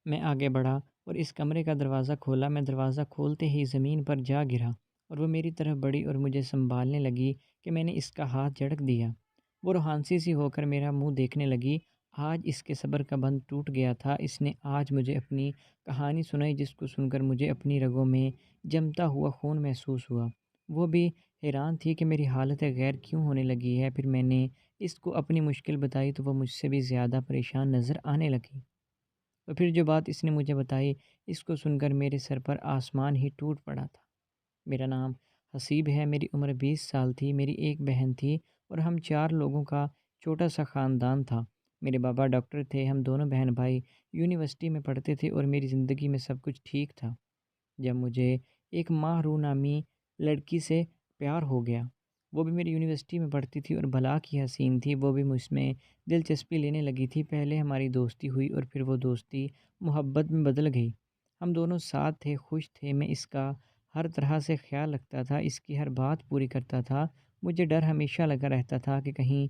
میں آگے بڑھا اور اس کمرے کا دروازہ کھولا۔ میں دروازہ کھولتے ہی زمین پر جا گرا اور وہ میری طرف بڑھی اور مجھے سنبھالنے لگی کہ میں نے اس کا ہاتھ جھڑک دیا۔ وہ روحانسی سی ہو کر میرا منہ دیکھنے لگی۔ آج اس کے صبر کا بند ٹوٹ گیا تھا۔ اس نے آج مجھے اپنی کہانی سنائی، جس کو سن کر مجھے اپنی رگوں میں جمتا ہوا خون محسوس ہوا۔ وہ بھی حیران تھی کہ میری حالت غیر کیوں ہونے لگی ہے۔ پھر میں نے اس کو اپنی مشکل بتائی تو وہ مجھ سے بھی زیادہ پریشان نظر آنے لگی۔ تو پھر جو بات اس نے مجھے بتائی، اس کو سن کر میرے سر پر آسمان ہی ٹوٹ پڑا تھا۔ میرا نام حسیب ہے، میری عمر 20 سال تھی، میری ایک بہن تھی اور ہم 4 لوگوں کا چھوٹا سا خاندان تھا۔ میرے بابا ڈاکٹر تھے، ہم دونوں بہن بھائی یونیورسٹی میں پڑھتے تھے اور میری زندگی میں سب کچھ ٹھیک تھا جب مجھے ایک ماہ رو نامی لڑکی سے پیار ہو گیا۔ وہ بھی میری یونیورسٹی میں پڑھتی تھی اور بھلا کی حسین تھی۔ وہ بھی مجھ میں دلچسپی لینے لگی تھی۔ پہلے ہماری دوستی ہوئی اور پھر وہ دوستی محبت میں بدل گئی۔ ہم دونوں ساتھ تھے، خوش تھے۔ میں اس کا ہر طرح سے خیال رکھتا تھا، اس کی ہر بات پوری کرتا تھا۔ مجھے ڈر ہمیشہ لگا رہتا تھا کہ کہیں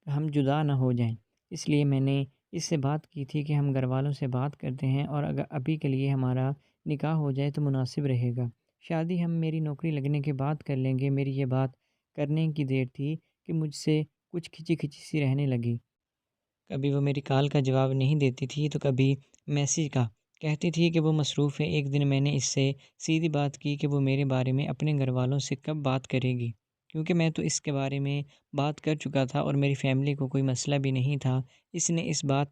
ہم جدا نہ ہو جائیں۔ اس لیے میں نے اس سے بات کی تھی کہ ہم گھر والوں سے بات کرتے ہیں اور اگر ابھی کے لیے ہمارا نکاح ہو جائے تو مناسب رہے گا۔ شادی ہم میری نوکری لگنے کے بعد کر لیں گے۔ میری یہ بات کرنے کی دیر تھی کہ مجھ سے کچھ کھچی کھچی سی رہنے لگی۔ کبھی وہ میری کال کا جواب نہیں دیتی تھی تو کبھی میسیج کا۔ کہتی تھی کہ وہ مصروف ہے۔ ایک دن میں نے اس سے سیدھی بات کی کہ وہ میرے بارے میں اپنے گھر والوں سے کب بات کرے گی، کیونکہ میں تو اس کے بارے میں بات کر چکا تھا اور میری فیملی کو کوئی مسئلہ بھی نہیں تھا۔ اس نے اس بات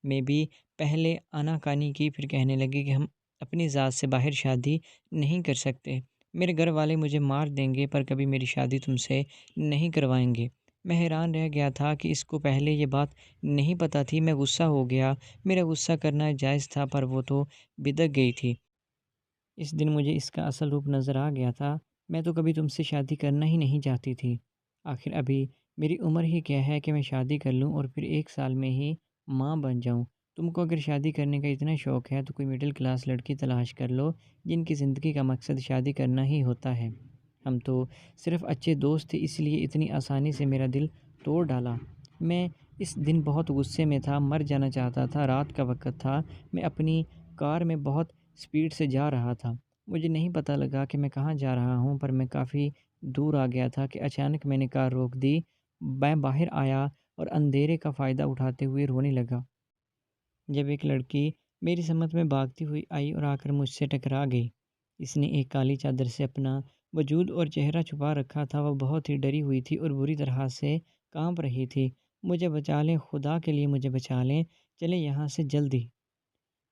میں بھی پہلے آناکانی کی، پھر کہنے لگی کہ ہم اپنی ذات سے باہر شادی نہیں کر سکتے، میرے گھر والے مجھے مار دیں گے، پر کبھی میری شادی تم سے نہیں کروائیں گے۔ میں حیران رہ گیا تھا کہ اس کو پہلے یہ بات نہیں پتہ تھی۔ میں غصہ ہو گیا۔ میرا غصہ کرنا جائز تھا، پر وہ تو بدک گئی تھی۔ اس دن مجھے اس کا اصل روپ نظر آ گیا تھا۔ میں تو کبھی تم سے شادی کرنا ہی نہیں چاہتی تھی۔ آخر ابھی میری عمر ہی کیا ہے کہ میں شادی کر لوں اور پھر 1 سال میں ہی ماں بن جاؤں۔ تم کو اگر شادی کرنے کا اتنا شوق ہے تو کوئی مڈل کلاس لڑکی تلاش کر لو جن کی زندگی کا مقصد شادی کرنا ہی ہوتا ہے۔ ہم تو صرف اچھے دوست تھے، اس لیے اتنی آسانی سے میرا دل توڑ ڈالا۔ میں اس دن بہت غصے میں تھا، مر جانا چاہتا تھا۔ رات کا وقت تھا، میں اپنی کار میں بہت سپیڈ سے جا رہا تھا۔ مجھے نہیں پتہ لگا کہ میں کہاں جا رہا ہوں، پر میں کافی دور آ گیا تھا کہ اچانک میں نے کار روک دی۔ میں باہر آیا اور اندھیرے کا فائدہ اٹھاتے ہوئے رونے لگا جب ایک لڑکی میری سمت میں بھاگتی ہوئی آئی اور آ کر مجھ سے ٹکرا گئی۔ اس نے ایک کالی چادر سے اپنا وجود اور چہرہ چھپا رکھا تھا۔ وہ بہت ہی ڈری ہوئی تھی اور بری طرح سے کانپ رہی تھی۔ مجھے بچا لیں، خدا کے لیے مجھے بچا لیں، چلیں یہاں سے جلدی،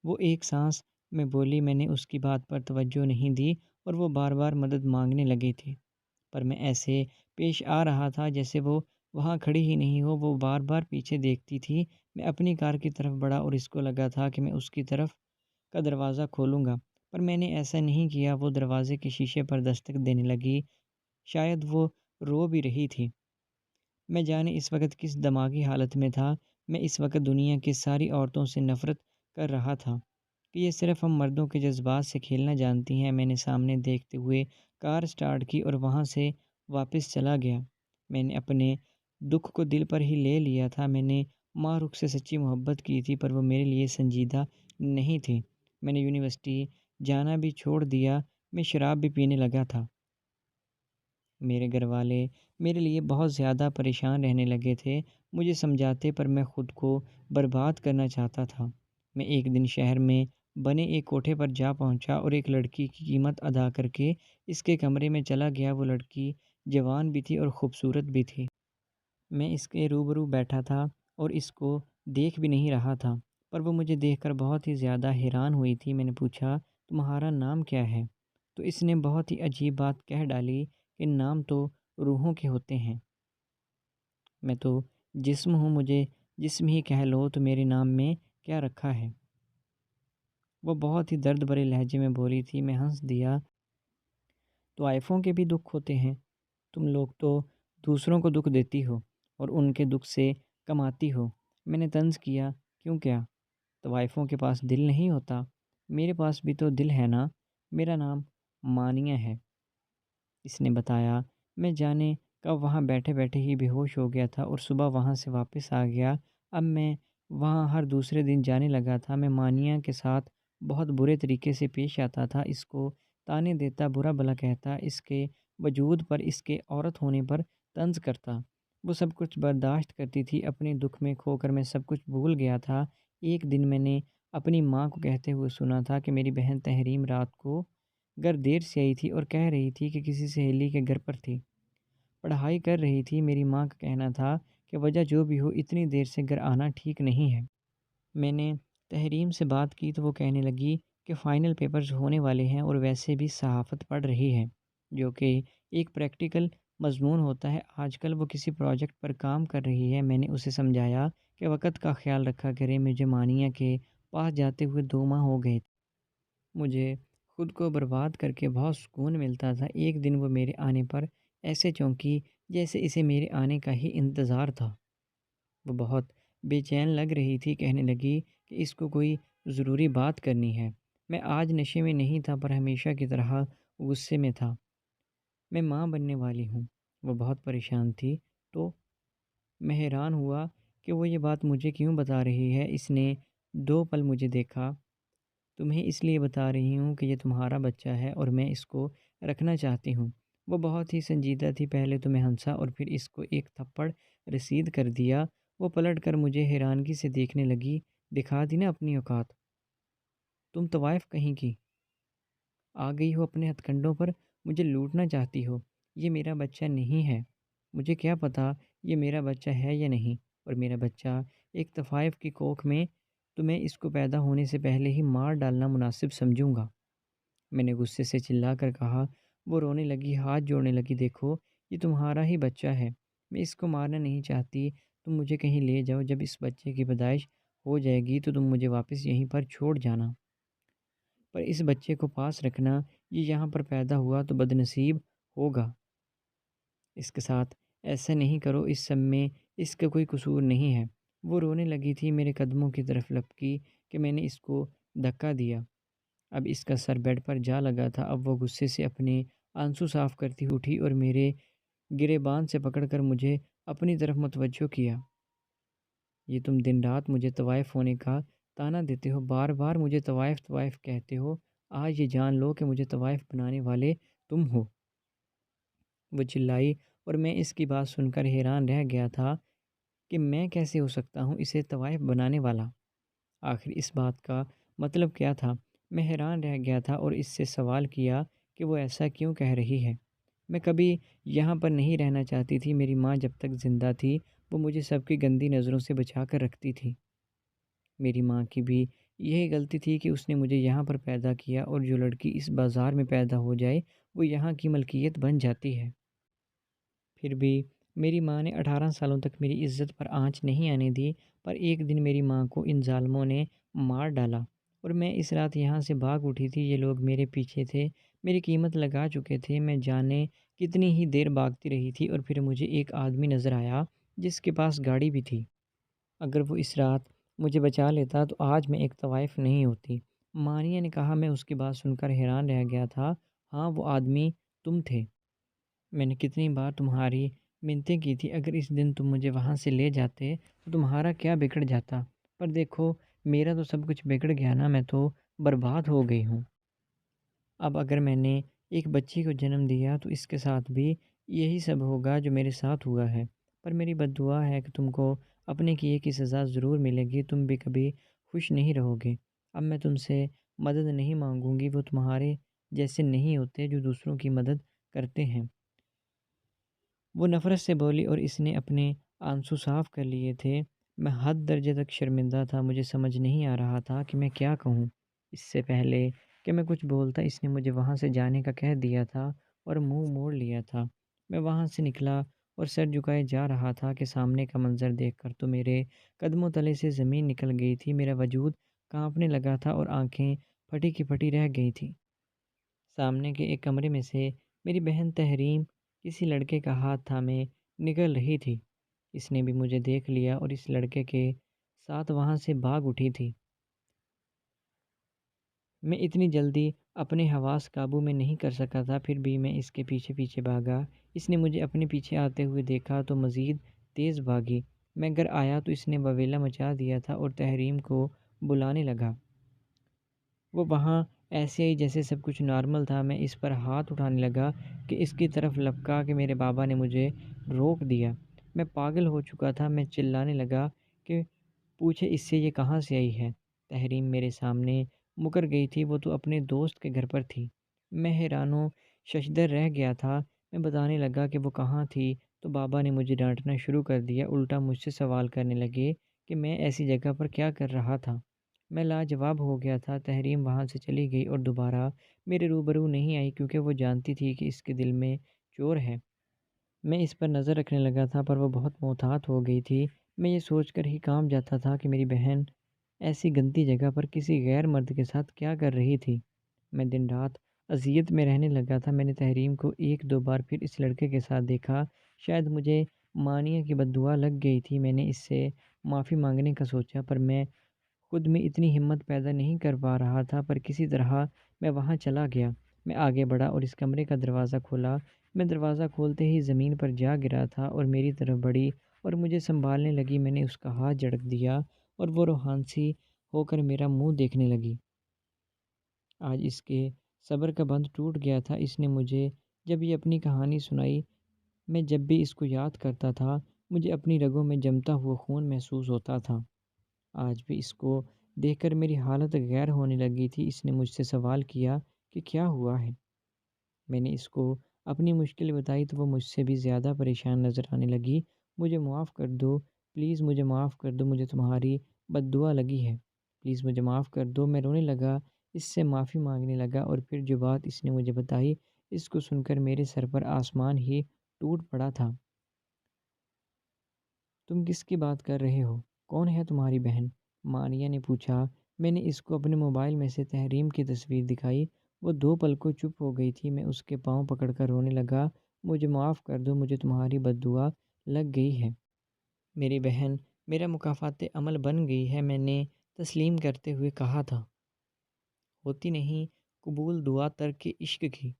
وہ ایک سانس میں بولی۔ میں نے اس کی بات پر توجہ نہیں دی اور وہ بار بار مدد مانگنے لگی تھی، پر میں ایسے پیش آ رہا تھا جیسے وہ وہاں کھڑی ہی نہیں ہو۔ وہ بار بار پیچھے دیکھتی تھی۔ میں اپنی کار کی طرف بڑھا اور اس کو لگا تھا کہ میں اس کی طرف کا دروازہ کھولوں گا، پر میں نے ایسا نہیں کیا۔ وہ دروازے کے شیشے پر دستک دینے لگی، شاید وہ رو بھی رہی تھی۔ میں جانے اس وقت کس دماغی حالت میں تھا۔ میں اس وقت دنیا کی ساری عورتوں سے نفرت کر رہا تھا کہ یہ صرف ہم مردوں کے جذبات سے کھیلنا جانتی ہیں۔ میں نے سامنے دیکھتے ہوئے کار سٹارٹ کی اور وہاں سے واپس چلا گیا۔ میں نے اپنے دکھ کو دل پر ہی لے لیا تھا۔ میں نے ماہ رخ سے سچی محبت کی تھی، پر وہ میرے لیے سنجیدہ نہیں تھی۔ میں نے یونیورسٹی جانا بھی چھوڑ دیا۔ میں شراب بھی پینے لگا تھا۔ میرے گھر والے میرے لیے بہت زیادہ پریشان رہنے لگے تھے۔ مجھے سمجھاتے، پر میں خود کو برباد کرنا چاہتا تھا۔ میں ایک دن شہر میں بنے ایک کوٹھے پر جا پہنچا اور ایک لڑکی کی قیمت ادا کر کے اس کے کمرے میں چلا گیا۔ وہ لڑکی جوان بھی تھی اور خوبصورت بھی تھی۔ میں اس کے روبرو بیٹھا تھا اور اس کو دیکھ بھی نہیں رہا تھا، پر وہ مجھے دیکھ کر بہت ہی زیادہ حیران ہوئی تھی۔ میں نے پوچھا، تمہارا نام کیا ہے؟ تو اس نے بہت ہی عجیب بات کہہ ڈالی کہ نام تو روحوں کے ہوتے ہیں، میں تو جسم ہوں، مجھے جسم ہی کہہ لو، تو میرے نام میں کیا رکھا ہے؟ وہ بہت ہی درد بھرے لہجے میں بولی تھی۔ میں ہنس دیا، تو آئفوں کے بھی دکھ ہوتے ہیں؟ تم لوگ تو دوسروں کو دکھ دیتی ہو اور ان کے دکھ سے کماتی ہو۔ میں نے طنز کیا، کیوں کیا طوائفوں کے پاس دل نہیں ہوتا؟ میرے پاس بھی تو دل ہے نا، میرا نام مانیہ ہے، اس نے بتایا۔ میں جانے کب وہاں بیٹھے بیٹھے ہی بے ہوش ہو گیا تھا اور صبح وہاں سے واپس آ گیا۔ اب میں وہاں ہر دوسرے دن جانے لگا تھا۔ میں مانیہ کے ساتھ بہت برے طریقے سے پیش آتا تھا، اس کو طعنے دیتا، برا بھلا کہتا، اس کے وجود پر، اس کے عورت ہونے پر طنز کرتا۔ وہ سب کچھ برداشت کرتی تھی۔ اپنے دکھ میں کھو کر میں سب کچھ بھول گیا تھا۔ ایک دن میں نے اپنی ماں کو کہتے ہوئے سنا تھا کہ میری بہن تحریم رات کو گھر دیر سے آئی تھی اور کہہ رہی تھی کہ کسی سہیلی کے گھر پر تھی، پڑھائی کر رہی تھی۔ میری ماں کا کہنا تھا کہ وجہ جو بھی ہو اتنی دیر سے گھر آنا ٹھیک نہیں ہے۔ میں نے تحریم سے بات کی تو وہ کہنے لگی کہ فائنل پیپرز ہونے والے ہیں اور ویسے بھی صحافت پڑھ رہی ہے، جو کہ ایک پریکٹیکل مضمون ہوتا ہے۔ آج کل وہ کسی پروجیکٹ پر کام کر رہی ہے۔ میں نے اسے سمجھایا کہ وقت کا خیال رکھا کرے۔ مجھے مانیہ کے پاس جاتے ہوئے 2 ماہ ہو گئے تھے۔ مجھے خود کو برباد کر کے بہت سکون ملتا تھا۔ ایک دن وہ میرے آنے پر ایسے چونکی جیسے اسے میرے آنے کا ہی انتظار تھا۔ وہ بہت بے چین لگ رہی تھی، کہنے لگی کہ اس کو کوئی ضروری بات کرنی ہے۔ میں آج نشے میں نہیں تھا پر ہمیشہ کی طرح غصے میں تھا۔ میں ماں بننے والی ہوں۔ وہ بہت پریشان تھی، تو میں حیران ہوا کہ وہ یہ بات مجھے کیوں بتا رہی ہے۔ اس نے 2 پل مجھے دیکھا۔ تمہیں اس لیے بتا رہی ہوں کہ یہ تمہارا بچہ ہے اور میں اس کو رکھنا چاہتی ہوں۔ وہ بہت ہی سنجیدہ تھی۔ پہلے تو میں ہنسا اور پھر اس کو ایک تھپڑ رسید کر دیا۔ وہ پلٹ کر مجھے حیرانگی سے دیکھنے لگی۔ دکھا دی نا اپنی اوقات، تم طوائف کہیں کی آ گئی ہو، اپنے ہتھ کنڈوں پر مجھے لوٹنا چاہتی ہو۔ یہ میرا بچہ نہیں ہے۔ مجھے کیا پتہ یہ میرا بچہ ہے یا نہیں، اور میرا بچہ ایک طوائف کی کوکھ میں، تو میں اس کو پیدا ہونے سے پہلے ہی مار ڈالنا مناسب سمجھوں گا۔ میں نے غصے سے چلا کر کہا۔ وہ رونے لگی، ہاتھ جوڑنے لگی۔ دیکھو یہ تمہارا ہی بچہ ہے، میں اس کو مارنا نہیں چاہتی۔ تم مجھے کہیں لے جاؤ، جب اس بچے کی پیدائش ہو جائے گی تو تم مجھے واپس یہیں پر چھوڑ جانا، پر اس بچے کو پاس رکھنا۔ یہ یہاں پر پیدا ہوا تو بدنصیب ہوگا، اس کے ساتھ ایسا نہیں کرو، اس سب میں اس کا کوئی قصور نہیں ہے۔ وہ رونے لگی تھی، میرے قدموں کی طرف لپکی کہ میں نے اس کو دھکا دیا۔ اب اس کا سر بیڈ پر جا لگا تھا۔ اب وہ غصے سے اپنے آنسو صاف کرتی اٹھی اور میرے گریبان سے پکڑ کر مجھے اپنی طرف متوجہ کیا۔ یہ تم دن رات مجھے طوائف ہونے کا طعنہ دیتے ہو، بار بار مجھے طوائف طوائف کہتے ہو۔ آج یہ جان لو کہ مجھے طوائف بنانے والے تم ہو۔ وہ چلائی اور میں اس کی بات سن کر حیران رہ گیا تھا کہ میں کیسے ہو سکتا ہوں اسے طوائف بنانے والا۔ آخر اس بات کا مطلب کیا تھا؟ میں حیران رہ گیا تھا اور اس سے سوال کیا کہ وہ ایسا کیوں کہہ رہی ہے۔ میں کبھی یہاں پر نہیں رہنا چاہتی تھی۔ میری ماں جب تک زندہ تھی وہ مجھے سب کی گندی نظروں سے بچا کر رکھتی تھی۔ میری ماں کی بھی یہی غلطی تھی کہ اس نے مجھے یہاں پر پیدا کیا، اور جو لڑکی اس بازار میں پیدا ہو جائے وہ یہاں کی ملکیت بن جاتی ہے۔ پھر بھی میری ماں نے 18 سالوں تک میری عزت پر آنچ نہیں آنے دی، پر ایک دن میری ماں کو ان ظالموں نے مار ڈالا اور میں اس رات یہاں سے بھاگ اٹھی تھی۔ یہ لوگ میرے پیچھے تھے، میری قیمت لگا چکے تھے۔ میں جانے کتنی ہی دیر بھاگتی رہی تھی اور پھر مجھے ایک آدمی نظر آیا جس کے پاس گاڑی بھی تھی۔ اگر وہ اس رات مجھے بچا لیتا تو آج میں ایک طوائف نہیں ہوتی۔ مانیہ نے کہا۔ میں اس کی بات سن کر حیران رہ گیا تھا۔ ہاں وہ آدمی تم تھے۔ میں نے کتنی بار تمہاری منتیں کی تھی، اگر اس دن تم مجھے وہاں سے لے جاتے تو تمہارا کیا بگڑ جاتا، پر دیکھو میرا تو سب کچھ بگڑ گیا نا، میں تو برباد ہو گئی ہوں۔ اب اگر میں نے ایک بچی کو جنم دیا تو اس کے ساتھ بھی یہی سب ہوگا جو میرے ساتھ ہوا ہے، پر میری بد دعا ہے کہ تم کو اپنے کیے کی سزا ضرور ملے گی، تم بھی کبھی خوش نہیں رہو گے۔ اب میں تم سے مدد نہیں مانگوں گی، وہ تمہارے جیسے نہیں ہوتے جو دوسروں کی مدد کرتے ہیں۔ وہ نفرت سے بولی اور اس نے اپنے آنسو صاف کر لیے تھے۔ میں حد درجے تک شرمندہ تھا، مجھے سمجھ نہیں آ رہا تھا کہ میں کیا کہوں۔ اس سے پہلے کہ میں کچھ بولتا اس نے مجھے وہاں سے جانے کا کہہ دیا تھا اور منہ موڑ لیا تھا۔ میں وہاں سے نکلا اور سر جھکائے جا رہا تھا کہ سامنے کا منظر دیکھ کر تو میرے قدموں تلے سے زمین نکل گئی تھی۔ میرا وجود کانپنے لگا تھا اور آنکھیں پھٹی کی پھٹی رہ گئی تھیں۔ سامنے کے ایک کمرے میں سے میری بہن تحریم کسی لڑکے کا ہاتھ تھامے نکل رہی تھی۔ اس نے بھی مجھے دیکھ لیا اور اس لڑکے کے ساتھ وہاں سے بھاگ اٹھی تھی۔ میں اتنی جلدی اپنے حواس قابو میں نہیں کر سکا تھا، پھر بھی میں اس کے پیچھے پیچھے بھاگا۔ اس نے مجھے اپنے پیچھے آتے ہوئے دیکھا تو مزید تیز بھاگی۔ میں گھر آیا تو اس نے بویلا مچا دیا تھا اور تحریم کو بلانے لگا۔ وہ وہاں ایسے ہی جیسے سب کچھ نارمل تھا۔ میں اس پر ہاتھ اٹھانے لگا کہ اس کی طرف لپکا کہ میرے بابا نے مجھے روک دیا۔ میں پاگل ہو چکا تھا۔ میں چلانے لگا کہ پوچھے اس سے یہ کہاں سے آئی ہے۔ تحریم میرے سامنے مکر گئی تھی۔ وہ تو اپنے دوست کے گھر پر تھی۔ میں حیران و ششدر رہ گیا تھا۔ میں بتانے لگا کہ وہ کہاں تھی تو بابا نے مجھے ڈانٹنا شروع کر دیا۔ الٹا مجھ سے سوال کرنے لگے کہ میں ایسی جگہ پر کیا کر رہا تھا۔ میں لاجواب ہو گیا تھا۔ تحریم وہاں سے چلی گئی اور دوبارہ میرے روبرو نہیں آئی کیونکہ وہ جانتی تھی کہ اس کے دل میں چور ہے۔ میں اس پر نظر رکھنے لگا تھا پر وہ بہت محتاط ہو گئی تھی۔ میں یہ سوچ کر ہی کانپ جاتا تھا کہ میری بہن ایسی گندی جگہ پر کسی غیر مرد کے ساتھ کیا کر رہی تھی۔ میں دن رات اذیت میں رہنے لگا تھا۔ میں نے تحریم کو ایک دو بار پھر اس لڑکے کے ساتھ دیکھا۔ شاید مجھے مانیہ کی بد دعا لگ گئی تھی۔ میں نے اس سے معافی مانگنے کا سوچا پر میں خود میں اتنی ہمت پیدا نہیں کر پا رہا تھا، پر کسی طرح میں وہاں چلا گیا۔ میں آگے بڑھا اور اس کمرے کا دروازہ کھولا۔ میں دروازہ کھولتے ہی زمین پر جا گرا تھا اور میری طرف بڑھی اور مجھے سنبھالنے لگی۔ میں نے اس کا ہاتھ جھڑک دیا اور وہ روحانسی ہو کر میرا منہ دیکھنے لگی۔ آج اس کے صبر کا بند ٹوٹ گیا تھا۔ اس نے مجھے جب یہ اپنی کہانی سنائی، میں جب بھی اس کو یاد کرتا تھا مجھے اپنی رگوں میں جمتا ہوا خون محسوس ہوتا تھا۔ آج بھی اس کو دیکھ کر میری حالت غیر ہونے لگی تھی۔ اس نے مجھ سے سوال کیا کہ کیا ہوا ہے۔ میں نے اس کو اپنی مشکل بتائی تو وہ مجھ سے بھی زیادہ پریشان نظر آنے لگی۔ مجھے معاف کر دو، پلیز مجھے معاف کر دو، مجھے تمہاری بد دعا لگی ہے، پلیز مجھے معاف کر دو۔ میں رونے لگا، اس سے معافی مانگنے لگا اور پھر جو بات اس نے مجھے بتائی اس کو سن کر میرے سر پر آسمان ہی ٹوٹ پڑا تھا۔ تم کس کی بات کر رہے ہو؟ کون ہے تمہاری بہن؟ مانیہ نے پوچھا۔ میں نے اس کو اپنے موبائل میں سے تحریم کی تصویر دکھائی۔ وہ دو پل کو چپ ہو گئی تھی۔ میں اس کے پاؤں پکڑ کر رونے لگا، مجھے معاف کر دو، مجھے تمہاری بد دعا لگ گئی ہے۔ میری بہن میرا مکافات عمل بن گئی ہے۔ میں نے تسلیم کرتے ہوئے کہا تھا، ہوتی نہیں قبول دعا ترک عشق کی،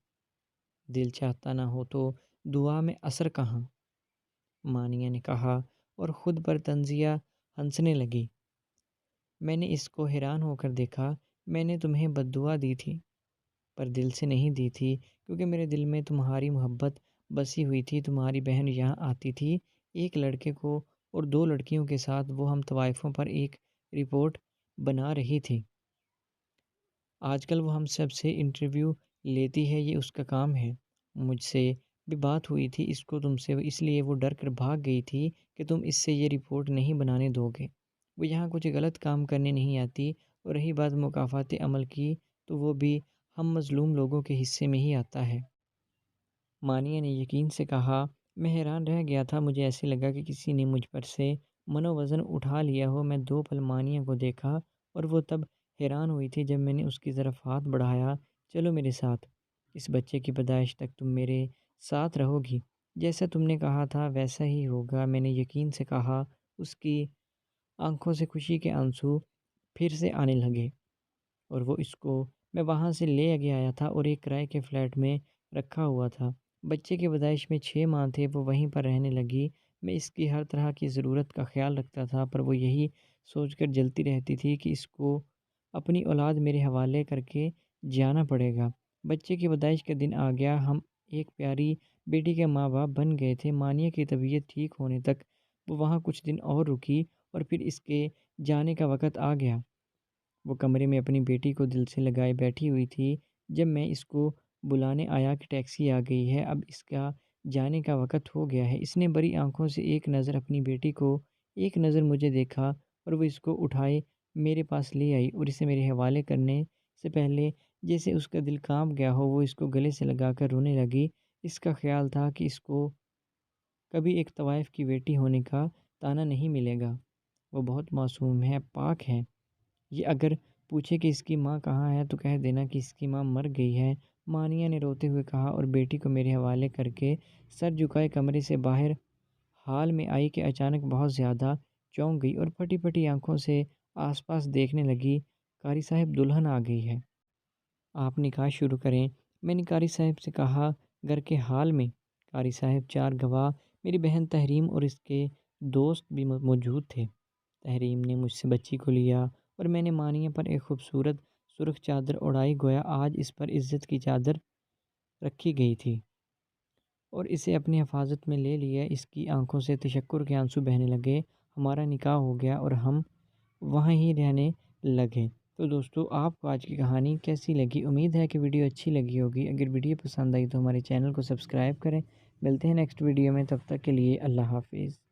دل چاہتا نہ ہو تو دعا میں اثر کہاں، مانیہ نے کہا اور خود پر طنزیہ ہنسنے لگی۔ میں نے اس کو حیران ہو کر دیکھا۔ میں نے تمہیں بد دعا دی تھی پر دل سے نہیں دی تھی، کیونکہ میرے دل میں تمہاری محبت بسی ہوئی تھی۔ تمہاری بہن یہاں آتی تھی ایک لڑکے کو اور دو لڑکیوں کے ساتھ، وہ ہم طوائفوں پر ایک رپورٹ بنا رہی تھی۔ آج کل وہ ہم سب سے انٹرویو لیتی ہے، یہ اس کا کام ہے۔ مجھ سے بھی بات ہوئی تھی اس کو تم سے، اس لیے وہ ڈر کر بھاگ گئی تھی کہ تم اس سے یہ رپورٹ نہیں بنانے دو گے۔ وہ یہاں کچھ غلط کام کرنے نہیں آتی، اور رہی بات مکافات عمل کی تو وہ بھی ہم مظلوم لوگوں کے حصے میں ہی آتا ہے۔ مانیہ نے یقین سے کہا۔ میں حیران رہ گیا تھا۔ مجھے ایسے لگا کہ کسی نے مجھ پر سے منو وزن اٹھا لیا ہو۔ میں دو پل مانیہ کو دیکھا اور وہ تب حیران ہوئی تھی جب میں نے اس کی طرف ہاتھ بڑھایا۔ چلو میرے ساتھ، اس بچے کی پیدائش تک تم میرے ساتھ رہو گی، جیسا تم نے کہا تھا ویسا ہی ہوگا، میں نے یقین سے کہا۔ اس کی آنکھوں سے خوشی کے آنسو پھر سے آنے لگے اور وہ اس کو میں وہاں سے لے کے آیا تھا اور ایک کرائے کے فلیٹ میں رکھا ہوا تھا۔ بچے کی پیدائش میں 6 ماہ تھے، وہ وہیں پر رہنے لگی۔ میں اس کی ہر طرح کی ضرورت کا خیال رکھتا تھا، پر وہ یہی سوچ کر جلتی رہتی تھی کہ اس کو اپنی اولاد میرے حوالے کر کے جانا پڑے گا۔ بچے کی پیدائش کا دن آ گیا۔ ہم ایک پیاری بیٹی کے ماں باپ بن گئے تھے۔ مانیہ کی طبیعت ٹھیک ہونے تک وہ وہاں کچھ دن اور رکی اور پھر اس کے جانے کا وقت آ گیا۔ وہ کمرے میں اپنی بیٹی کو دل سے لگائے بیٹھی ہوئی تھی جب میں اس کو بلانے آیا کہ ٹیکسی آ گئی ہے، اب اس کا جانے کا وقت ہو گیا ہے۔ اس نے بڑی آنکھوں سے ایک نظر اپنی بیٹی کو، ایک نظر مجھے دیکھا اور وہ اس کو اٹھائے میرے پاس لے آئی اور اسے میرے حوالے کرنے سے پہلے جیسے اس کا دل کانپ گیا ہو، وہ اس کو گلے سے لگا کر رونے لگی۔ اس کا خیال تھا کہ اس کو کبھی ایک طوائف کی بیٹی ہونے کا طعنہ نہیں ملے گا۔ وہ بہت معصوم ہے، پاک ہے۔ یہ اگر پوچھے کہ اس کی ماں کہاں ہے تو کہہ دینا کہ اس کی ماں مر گئی ہے، مانیہ نے روتے ہوئے کہا اور بیٹی کو میرے حوالے کر کے سر جھکائے کمرے سے باہر حال میں آئی کہ اچانک بہت زیادہ چونک گئی اور پھٹی پھٹی آنکھوں سے آس پاس دیکھنے لگی۔ قاری صاحب دلہن آ گئی ہے، آپ نکاح شروع کریں۔ میں نے قاری صاحب سے کہا، گھر کے حال میں؟ قاری صاحب 4 گواہ، میری بہن تحریم اور اس کے دوست بھی موجود تھے۔ تحریم نے مجھ سے بچی کو لیا اور میں نے مانیہ پر ایک خوبصورت سرخ چادر اڑائی، گویا آج اس پر عزت کی چادر رکھی گئی تھی اور اسے اپنی حفاظت میں لے لیا۔ اس کی آنکھوں سے تشکر کے آنسو بہنے لگے۔ ہمارا نکاح ہو گیا اور ہم وہاں ہی رہنے لگے۔ تو دوستو، آپ کو آج کی کہانی کیسی لگی؟ امید ہے کہ ویڈیو اچھی لگی ہوگی۔ اگر ویڈیو پسند آئی تو ہمارے چینل کو سبسکرائب کریں۔ ملتے ہیں نیکسٹ ویڈیو میں، تب تک کے لیے اللہ حافظ۔